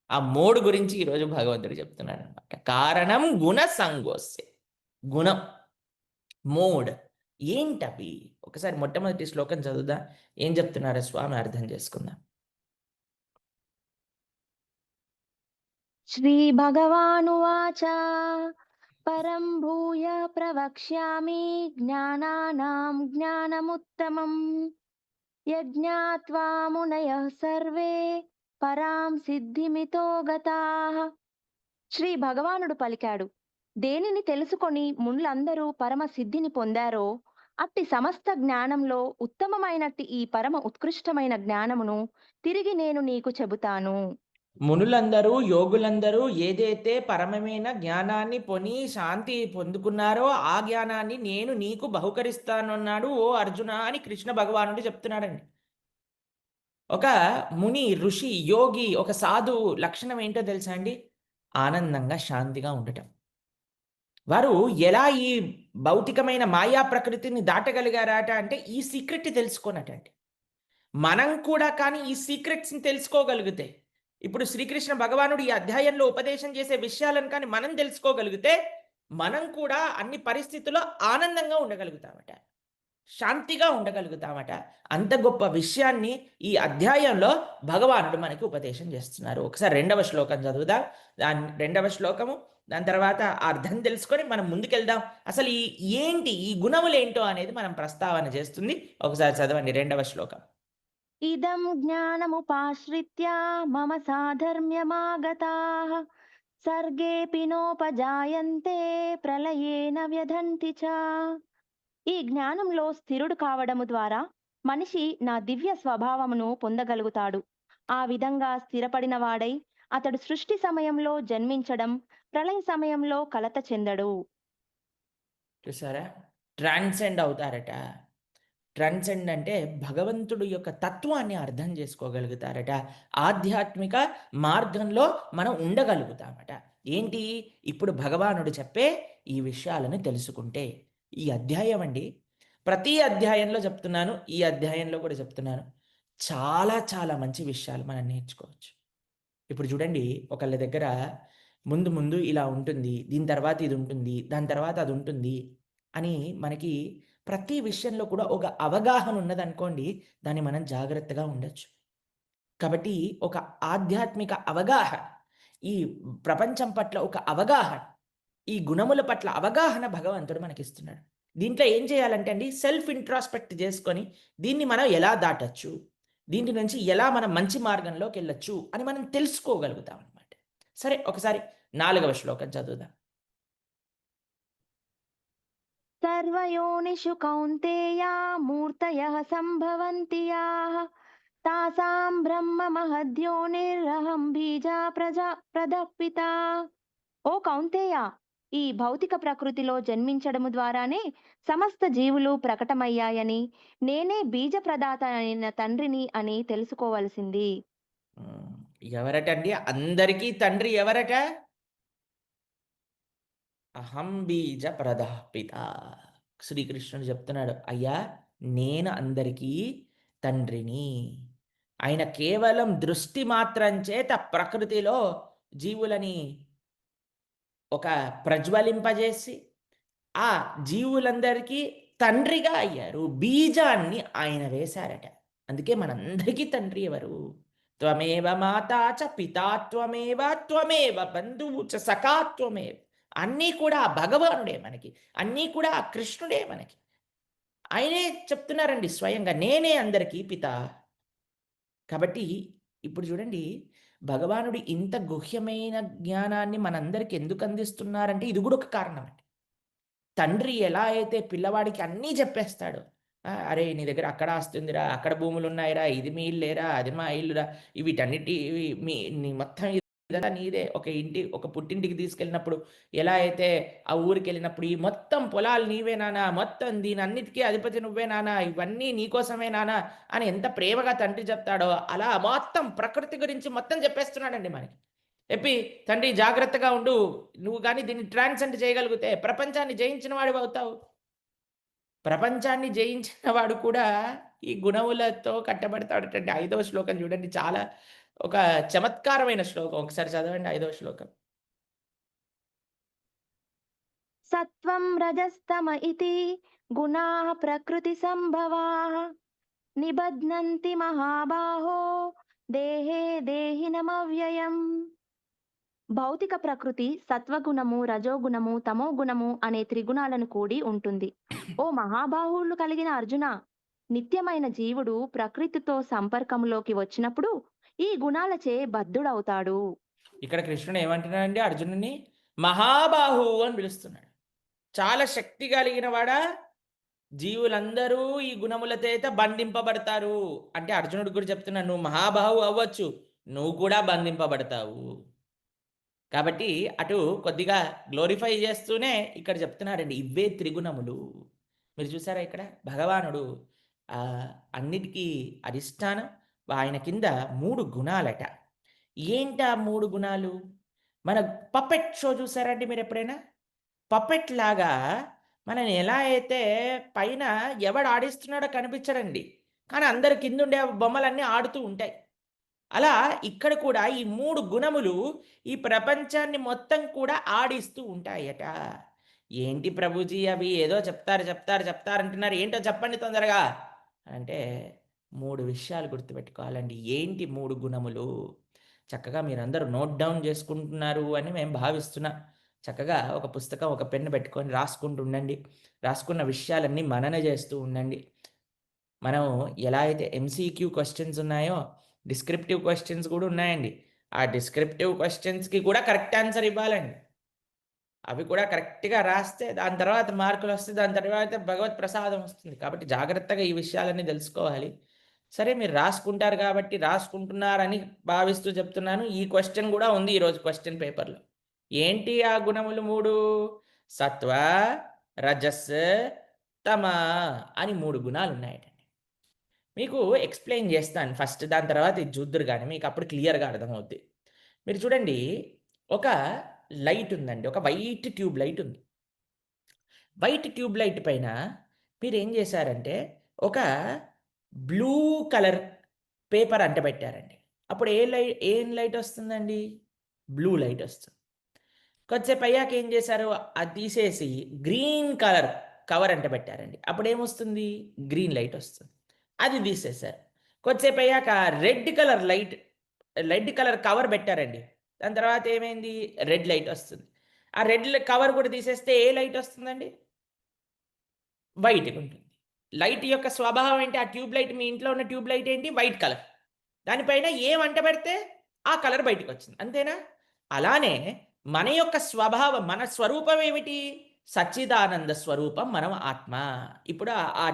ఆ మోడ్ గురించి ఈరోజు భగవంతుడు చెప్తున్నాడు అనమాట. కారణం గుణ సంగోస్య. గుణం, మోడ్ ఏంటవి? ఒకసారి మొట్టమొదటి శ్లోకం చదువుదా, ఏం చెప్తున్నారో స్వామి అర్థం చేసుకుందాం. श्रीभगवानुवाच परं भूय प्रवक्ष्यामि ज्ञानानां ज्ञानमुत्तमम् यज्ञात्वा मुनयः सर्वे పరాం సిద్ధిమితో గతాః. శ్రీ భగవానుడు పలికాడు, దేనిని తెలుసుకొని మునులందరూ పరమ సిద్ధిని పొందారో అట్టి సమస్త జ్ఞానంలో ఉత్తమమైనట్టి ఈ పరమ ఉత్కృష్టమైన జ్ఞానమును తిరిగి నేను నీకు చెబుతాను. మునులందరూ, యోగులందరూ ఏదైతే పరమమైన జ్ఞానాన్ని పొని శాంతి పొందుకున్నారో ఆ జ్ఞానాన్ని నేను నీకు బహుకరిస్తానన్నాడు ఓ అర్జున అని కృష్ణ భగవానుడు చెప్తున్నాడండి. ఒక ముని, ఋషి, యోగి, ఒక సాధువు లక్షణం ఏంటో తెలుసా అండి? ఆనందంగా, శాంతిగా ఉండటం. వారు ఎలా ఈ భౌతికమైన మాయా ప్రకృతిని దాటగలిగారట అంటే ఈ సీక్రెట్ తెలుసుకోనటండి. మనం కూడా కానీ ఈ సీక్రెట్స్ని తెలుసుకోగలిగితే, ఇప్పుడు శ్రీకృష్ణ భగవానుడు ఈ అధ్యాయంలో ఉపదేశం చేసే విషయాలను కానీ మనం తెలుసుకోగలిగితే, మనం కూడా అన్ని పరిస్థితుల్లో ఆనందంగా ఉండగలుగుతామట, శాంతిగా ఉండగలుగుతామట. అంత గొప్ప విషయాన్ని ఈ అధ్యాయంలో భగవానుడు మనకి ఉపదేశం చేస్తున్నారు. ఒకసారి రెండవ శ్లోకం చదువుదాం. రెండవ శ్లోకము, దాని తర్వాత అర్థం తెలుసుకొని మనం ముందుకెళ్దాం. అసలు ఏంటి ఈ గుణములు ఏంటో అనేది మనం ప్రస్తావన చేస్తుంది. ఒకసారి చదవండి రెండవ శ్లోకం. ఇదం జ్ఞానముపాశ్రిత్య మమ సాధర్మ్యమాగతాః సర్గేపి నోపజాయంతే ప్రళయేన వ్యధంతి చ. ఈ జ్ఞానంలో స్థిరుడు కావడము ద్వారా మనిషి నా దివ్య స్వభావమును పొందగలుగుతాడు. ఆ విధంగా స్థిరపడిన వాడై అతడు సృష్టి సమయంలో జన్మించడం, ప్రళయ సమయంలో కలత చెందడు. చూసారా? ట్రాన్సెండ్ అవుతారట. ట్రాన్సెండ్ అంటే భగవంతుడు యొక్క తత్వాన్ని అర్థం చేసుకోగలుగుతారట. ఆధ్యాత్మిక మార్గంలో మనం ఉండగలుగుతామట. ఏంటి? ఇప్పుడు భగవానుడు చెప్పే ఈ విషయాలను తెలుసుకుంటే. ఈ అధ్యాయం అండి, ప్రతి అధ్యాయంలో చెప్తున్నాను, ఈ అధ్యాయంలో కూడా చెప్తున్నాను. చాలా చాలా మంచి విషయాలు మనం నేర్చుకోవచ్చు. ఇప్పుడు చూడండి, ఒకళ్ళ దగ్గర ముందు ముందు ఇలా ఉంటుంది, దీని తర్వాత ఇది ఉంటుంది, దాని తర్వాత అది ఉంటుంది అని మనకి ప్రతి విషయంలో కూడా ఒక అవగాహన ఉన్నదనుకోండి, దాన్ని మనం జాగ్రత్తగా ఉండొచ్చు. కాబట్టి ఒక ఆధ్యాత్మిక అవగాహన, ఈ ప్రపంచం పట్ల ఒక అవగాహన, ఈ గుణముల పట్ల అవగాహన భగవంతుడు మనకిస్తున్నాడు. దీంట్లో ఏం చేయాలంటే అండి, సెల్ఫ్ ఇంట్రాస్పెక్ట్ చేసుకొని దీన్ని మనం ఎలా దాటొచ్చు, దీంట్లో నుంచి ఎలా మనం మంచి మార్గంలోకి వెళ్ళొచ్చు అని మనం తెలుసుకోగలుగుతాం అనమాట. సరే, ఒకసారి 4వ శ్లోకం చదువుదాం. సర్వయోనిషు కౌంతేయ మూర్తయః సంభవంతి యాః తాసాం బ్రహ్మ మహద్యోనిరహం బీజా ప్రజః. ఓ కౌంతేయ, ఈ భౌతిక ప్రకృతిలో జన్మించడము ద్వారానే సమస్త జీవులు ప్రకటమయ్యాయని, నేనే బీజ ప్రదాత అయిన తండ్రిని అని తెలుసుకోవలసింది. హ్మ్. ఎవరటండి? అందరికీ తండ్రి ఎవరట? అహం బీజ ప్రదః పిత. శ్రీకృష్ణుడు చెప్తున్నాడు, అయ్యా నేను అందరికీ తండ్రిని. ఆయన కేవలం దృష్టి మాత్రం చేత ప్రకృతిలో జీవులని ఒక ప్రజ్వలింపజేసి ఆ జీవులందరికీ తండ్రిగా అయ్యారు. బీజాన్ని ఆయన వేశారట. అందుకే మనందరికీ తండ్రి ఎవరు? త్వమేవ మాతా చ పితా త్వమేవ త్వమేవ బంధువు చ సఖా త్వమేవ. అన్నీ కూడా ఆ భగవానుడే మనకి. అన్నీ కూడా ఆ కృష్ణుడే మనకి. ఆయనే చెప్తున్నారండి స్వయంగా, నేనే అందరికీ పిత. కాబట్టి ఇప్పుడు చూడండి, భగవానుడు ఇంత గుహ్యమైన జ్ఞానాన్ని మనందరికి ఎందుకు అందిస్తున్నారంటే ఇది కూడా ఒక కారణం అండి. తండ్రి ఎలా అయితే పిల్లవాడికి అన్నీ చెప్పేస్తాడో, "అరే! నీ దగ్గర అక్కడ ఆస్తి ఉందిరా, అక్కడ భూములున్నాయిరా, ఇది మీ ఇల్లేరా, అది మా ఇల్లురా, వీటన్నిటివి నీ మొత్తం ఇదంతా నీదే." ఒక పుట్టింటికి తీసుకెళ్ళినప్పుడు ఎలా అయితే ఆ ఊరికెళ్ళినప్పుడు, "ఈ మొత్తం పొలాలు నీవే నాన్న, మొత్తం దీనన్నిటికి అధిపతి నువ్వే నాన్న, ఇవన్నీ నీకోసమే నాన్న" అని ఎంత ప్రేమగా తండ్రి చెప్తాడో, అలా మొత్తం ప్రకృతి గురించి మొత్తం చెప్పేస్తున్నాడండి మనకి. చెప్పి, "తండ్రి జాగ్రత్తగా ఉండు. నువ్వు గాని దీన్ని ట్రాన్సెండ్ చేయగలిగితే ప్రపంచాన్ని జయించిన వాడివవుతావు." ప్రపంచాన్ని జయించిన వాడు కూడా ఈ గుణములతో కట్టబడతాడటండి. 5వ శ్లోకం చూడండి, చాలా ఒక చమత్కారమైన శ్లోకం. ఒకసారి చదవండి 5వ శ్లోకం. సత్వం రజస్తమ ఇతి గుణాః ప్రకృతి సంభవాః నిబధ్నంతి మహాబాహో దేహే దేహినమవ్యయం. భౌతిక ప్రకృతి సత్వగుణము, రజోగుణము, తమోగుణము అనే త్రిగుణాలను కూడి ఉంటుంది. ఓ మహాబాహువులు కలిగిన అర్జున, నిత్యమైన జీవుడు ప్రకృతితో సంపర్కంలోకి వచ్చినప్పుడు ఈ గుణాలచే బద్ధుడవుతాడు. ఇక్కడ కృష్ణుడు ఏమంటున్నాడండి అర్జునుడిని? మహాబాహువు అని పిలుస్తున్నాడు. చాలా శక్తి కలిగిన వాడా, జీవులందరూ ఈ గుణముల చేత బంధింపబడతారు. అంటే అర్జునుడికి కూడా చెప్తున్నాడు, నువ్వు మహాబాహువు అవ్వచ్చు, నువ్వు కూడా బంధింపబడతావు. కాబట్టి అటు కొద్దిగా గ్లోరిఫై చేస్తూనే ఇక్కడ చెప్తున్నాడండి, ఇవే త్రిగుణములు. మీరు చూసారా ఇక్కడ భగవానుడు అన్నిటికీ అధిష్టానం, ఆయన కింద 3 గుణాలట. ఏంటి ఆ 3 గుణాలు? మన పప్పెట్ షో చూసారండి మీరు ఎప్పుడైనా? పప్పెట్ లాగా మనల్ని ఎలా అయితే పైన ఎవడు ఆడిస్తున్నాడో కనిపించడండి. కానీ అందరి కిందుండే బొమ్మలన్నీ ఆడుతూ ఉంటాయి. అలా ఇక్కడ కూడా ఈ 3 గుణములు ఈ ప్రపంచాన్ని మొత్తం కూడా ఆడిస్తూ ఉంటాయట. ఏంటి ప్రభుజీ అవి ఏదో చెప్తారంటున్నారు. ఏంటో చెప్పండి తొందరగా అంటే 3 విషయాలు గుర్తుపెట్టుకోవాలండి. ఏంటి 3 గుణములు? చక్కగా మీరందరూ నోట్ డౌన్ చేసుకుంటున్నారు అని మేము భావిస్తున్నా. చక్కగా ఒక పుస్తకం, ఒక పెన్ను పెట్టుకొని రాసుకుంటూ ఉండండి. రాసుకున్న విషయాలన్నీ మనన చేస్తూ ఉండండి. మనం ఎలా అయితే ఎంసీక్యూ క్వెషన్స్ ఉన్నాయో, డిస్క్రిప్టివ్ క్వెషన్స్ కూడా ఉన్నాయండి. ఆ డిస్క్రిప్టివ్ క్వెషన్స్‌కి కూడా కరెక్ట్ ఆన్సర్ ఇవ్వాలండి. అవి కూడా కరెక్ట్‌గా రాస్తే దాని తర్వాత మార్కులొస్తాయి. దాని తర్వాత భగవత్ ప్రసాదం వస్తుంది. కాబట్టి జాగ్రత్తగా ఈ విషయాలన్నీ తెలుసుకోవాలి. సరే మీరు రాసుకుంటారు కాబట్టి రాసుకుంటున్నారని భావిస్తూ చెప్తున్నాను. ఈ క్వెషన్ కూడా ఉంది ఈరోజు క్వెషన్ పేపర్‌లో. ఏంటి ఆ గుణములు 3? సత్వ, రజస్, తమ అని 3 గుణాలున్నాయట. మీకు ఎక్స్‌ప్లెయిన్ చేస్తాను ఫస్ట్. దాని తర్వాత ఇది చూద్దురు గానీ మీకు అప్పుడు క్లియర్‌గా అర్థమవుద్ది. మీరు చూడండి, ఒక లైట్ ఉందండి. ఒక వైట్ ట్యూబ్ లైట్ ఉంది. వైట్ ట్యూబ్ లైట్ పైన మీరేం చేశారంటే, ఒక బ్లూ కలర్ పేపర్ అంటబెట్టారండి. అప్పుడు ఏం లైట్ వస్తుందండి? బ్లూ లైట్ వస్తుంది. కొద్దిసేపు అయ్యాక ఏం చేశారు? అది తీసేసి గ్రీన్ కలర్ కవర్ అంటబెట్టారండి. అప్పుడేమొస్తుంది? గ్రీన్ లైట్ వస్తుంది. అది తీసేశారు. కొద్దిసేపు అయ్యాక రెడ్ కలర్ కవర్ పెట్టారండి. దాని తర్వాత ఏమైంది? రెడ్ లైట్ వస్తుంది. ఆ కవర్ కూడా తీసేస్తే ఏ లైట్ వస్తుందండి? వైట్‌గా ఉంటుంది. లైట్ యొక్క స్వభావం ఏంటి? ఆ ట్యూబ్ లైట్, మీ ఇంట్లో ఉన్న ట్యూబ్ లైట్ ఏంటి? White colour. దానిపైన ఏం అంటబెడితే ఆ కలర్ బయటికొచ్చింది. అంతేనా? అలానే మన యొక్క స్వభావం, మన స్వరూపం ఏమిటి? సచ్చిదానంద స్వరూపం మనం ఆత్మ. ఇప్పుడు ఆ